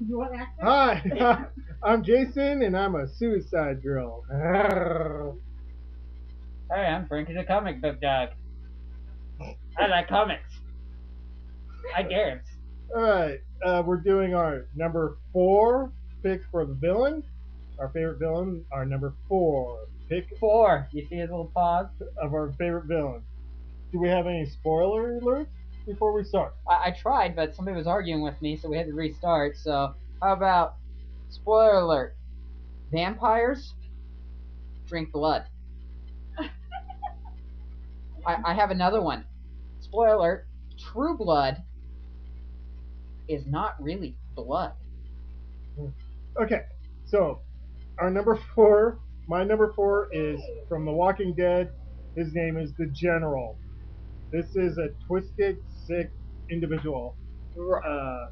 You want actor? Hi, I'm Jason, and I'm a suicide girl. Hey, I'm Frankie the comic book dog. I like comics. I dance. All right, we're doing our number four pick for the villain. Our favorite villain, our number four pick Four. You see his little paws? of our favorite villain. Do we have any spoiler alerts before we start? I tried, but somebody was arguing with me, so we had to restart. So, how about spoiler alert? Vampires drink blood. I have another one. Spoiler alert: True blood is not really blood. Okay, so our number four, my number four is from The Walking Dead. His name is the General. This is a twisted, sick individual. Uh,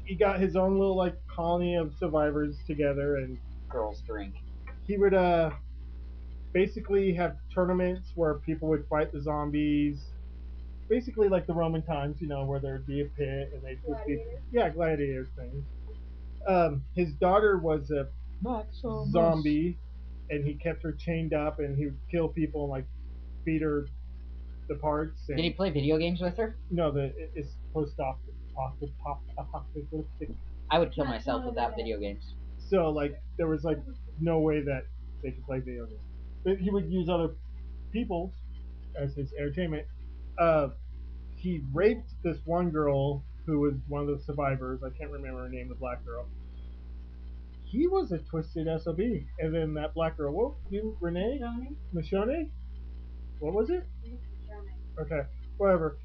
he got his own little like colony of survivors together, and Girls drink. he would basically have tournaments where people would fight the zombies. Basically, like the Roman times, where there'd be a pit and they'd just be gladiators things. His daughter was a Maximus. zombie, and he kept her chained up, and he would kill people and like feed her the parts. Did he And play video games with her? it's post-apocalyptic. I would kill myself without video games. So like there was like no way that they could play video games. But he would use other people as his entertainment. Uh, he raped this one girl who was one of the survivors. I can't remember her name, the black girl. He was a twisted SOB. And then that black girl, what you Renee? Michonne? What was it? Okay, whatever.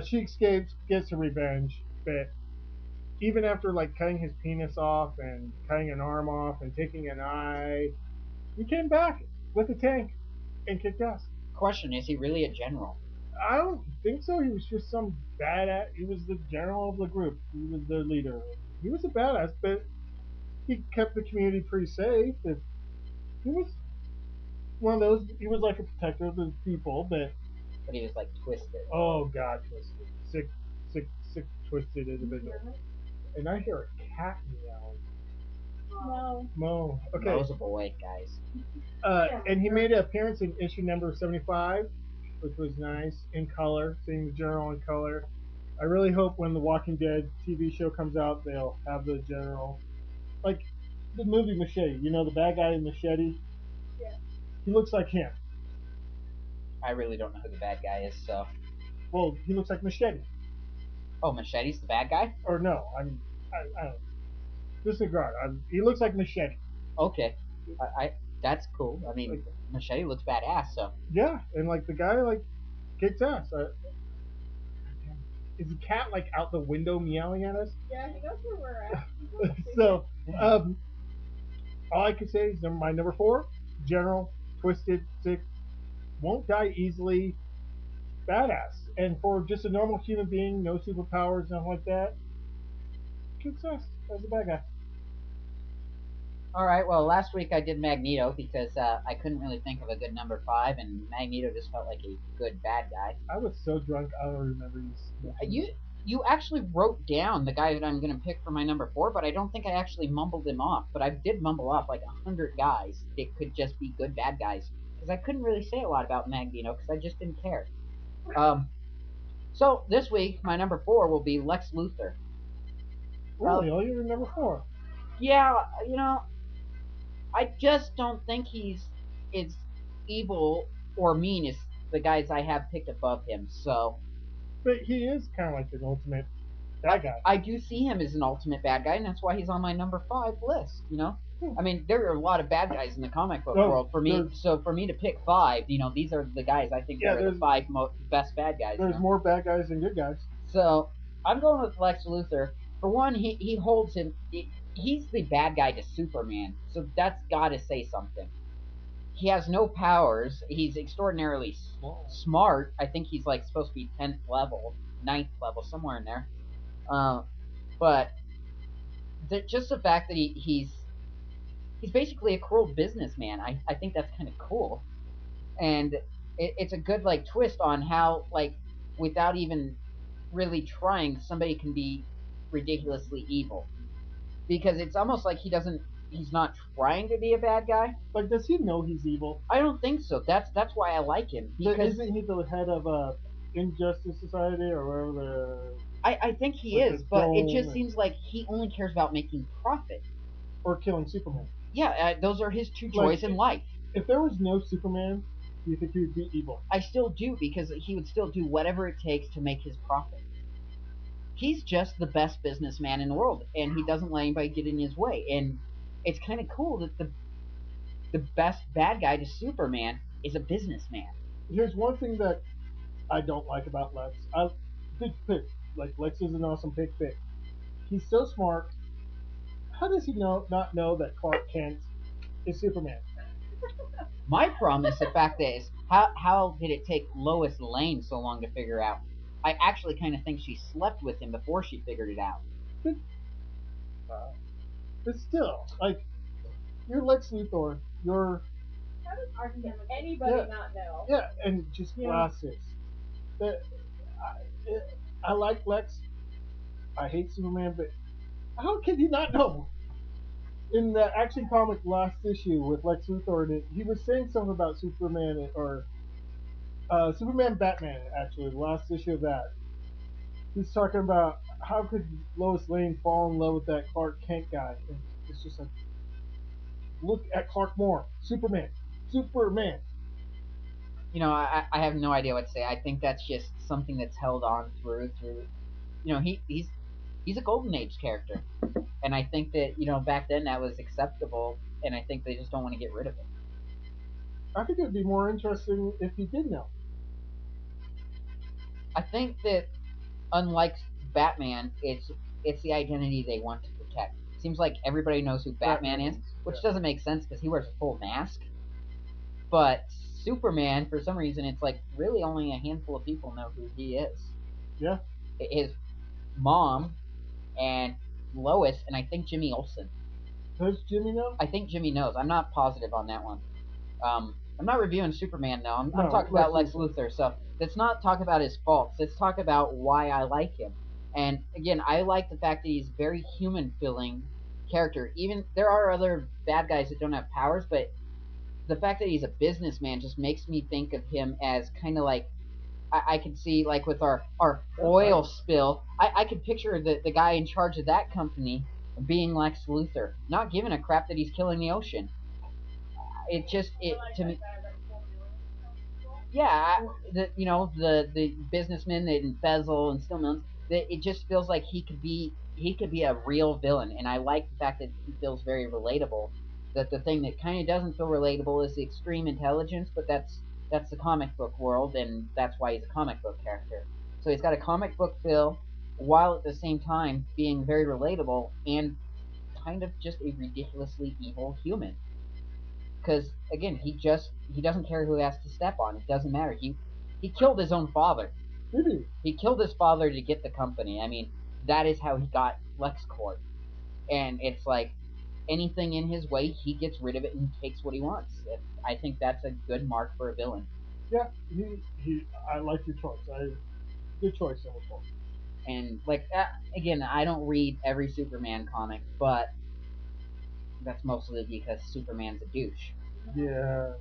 She escapes, gets her revenge, but even after like cutting his penis off and cutting an arm off and taking an eye, he came back with a tank and kicked ass. Question: Is he really a general? I don't think so. He was just some badass. He was the general of the group. He was the leader. He was a badass, but he kept the community pretty safe. He was one of those. He was like a protector of the people, but But he was like twisted. oh god, twisted, sick, twisted individual. And I hear a cat meow. No. Mo. Okay. Mo's a boy, guys. And he made an appearance in issue number 75, which was nice in color, seeing the general in color. I really hope when the Walking Dead TV show comes out, they'll have the general, like the movie Machete. You know the bad guy in Machete. Yeah. He looks like him. I really don't know who the bad guy is, so. Well, he looks like Machete. Oh, Machete's the bad guy? Or no, I don't. Disregard. He looks like Machete. Okay. I that's cool. I mean, Like, Machete looks badass, so. yeah, and like the guy like kicks ass. Is the cat like out the window meowing at us? Yeah, he knows where we're at. So, um, all I can say is my number four, General, twisted, sick, won't die easily, badass. And for just a normal human being, no superpowers, nothing like that, kicks ass as a bad guy. All right. Well, last week I did Magneto because I couldn't really think of a good number 5, and Magneto just felt like a good bad guy. I was so drunk, I don't remember these. You actually wrote down the guy that I'm going to pick for my number 4, but I don't think I actually mumbled him off. But I did mumble off like 100 guys that could just be good bad guys because I couldn't really say a lot about Magneto because I just didn't care. So this week my number 4 will be Lex Luthor. Really? Oh, you're number four? Yeah, I just don't think he's as evil or mean as the guys I have picked above him. So But he is kind of like the ultimate bad guy. I do see him as an ultimate bad guy, and that's why he's on my number 5 list. I mean, there are a lot of bad guys in the comic book world. For me, so for me to pick 5, these are the guys I think are the 5 best bad guys. There's more bad guys than good guys. So I'm going with Lex Luthor. For one, he holds him. He's the bad guy to Superman, so that's got to say something. He has no powers. He's extraordinarily smart. I think he's like supposed to be 10th level, 9th level, somewhere in there. But just the fact that he's basically a cruel businessman. I think that's kind of cool, and it's a good like twist on how like without even really trying, somebody can be ridiculously evil. because it's almost like he's not trying to be a bad guy. Like, does he know he's evil? I don't think so. That's why I like him, because Isn't he the head of Injustice Society or wherever the I think he like is, the but it just dome seems like he only cares about making profit. or killing Superman? Yeah, those are his two Like, joys in life. if there was no Superman, do you think he would be evil? I still do, because he would still do whatever it takes to make his profit. He's just the best businessman in the world, and he doesn't let anybody get in his way. And it's kind of cool that the best bad guy to Superman is a businessman. Here's one thing that I don't like about Lex. Big pick. Like, Lex is an awesome pick. He's so smart. How does he not know that Clark Kent is Superman? My problem is the fact that is how did it take Lois Lane so long to figure out? I actually kind of think she slept with him before she figured it out. But, but still, like, you're Lex Luthor. You're How does anybody Yeah. not know? yeah, and just Yeah. glasses. That I like Lex. I hate Superman, but how can you not know? In the Action Comic last issue with Lex Luthor in it, he was saying something about Superman or Superman Batman. Actually, the last issue of that, he's talking about how could Lois Lane fall in love with that Clark Kent guy, and it's just like, look at Clark Moore, Superman. I have no idea what to say. I think that's just something that's held on through. He's a golden age character, and I think that back then that was acceptable, and I think they just don't want to get rid of it. I think it'd be more interesting if he did know. I think that unlike Batman, it's the identity they want to protect. It seems like everybody knows who Batman is, which yeah. doesn't make sense because he wears a full mask. But Superman, for some reason, it's like really only a handful of people know who he is. Yeah. His mom and Lois, and I think Jimmy Olsen. Does Jimmy know? I think Jimmy knows. I'm not positive on that one. I'm not reviewing Superman now. I'm No, talking Lex about Lex Luthor. Luthor. So let's not talk about his faults. Let's talk about why I like him. And again, I like the fact that he's a very human feeling character. Even there are other bad guys that don't have powers, but the fact that he's a businessman just makes me think of him as kind of like I could see like with our oil spill. I could picture the guy in charge of that company being Lex Luthor, not giving a crap that he's killing the ocean. It to me, yeah, the businessmen that embezzle and steal millions. That it just feels like he could be a real villain, and I like the fact that he feels very relatable. That the thing that kind of doesn't feel relatable is the extreme intelligence, but that's the comic book world, and that's why he's a comic book character. So he's got a comic book feel, while at the same time being very relatable and kind of just a ridiculously evil human. Because again, he doesn't care who he has to step on. It doesn't matter. He killed his own father. Really? He killed his father to get the company. I mean, that is how he got LexCorp. And it's like anything in his way, he gets rid of it and takes what he wants. I think that's a good mark for a villain. Yeah. He. I like your choice. Good choice, number 4. And like again, I don't read every Superman comic, but that's mostly because Superman's a douche. Yeah.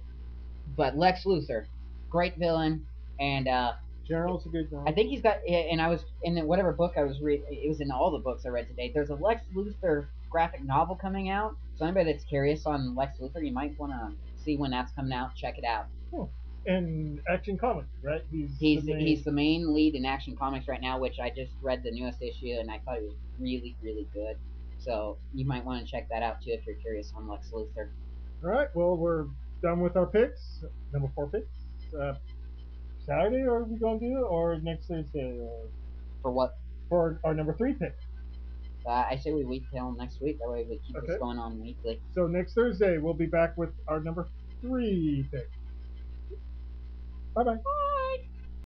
But Lex Luthor, great villain, and General's a good I guy. think he's got. And I was in whatever book I was reading. It was in all the books I read today. There's a Lex Luthor graphic novel coming out. So anybody that's curious on Lex Luthor, you might want to see when that's coming out. Check it out. And Action Comics, right? He's the main lead in Action Comics right now, which I just read the newest issue and I thought it was really really good. So you might want to check that out too if you're curious on Lex Luthor. All right. Well, we're done with our picks. Number 4 picks. Saturday, or are we gonna do it, or next Thursday, or For what? for our number 3 pick? I say we wait till next week. That way we keep this Okay. going on weekly. So next Thursday we'll be back with our number 3 pick. Bye bye.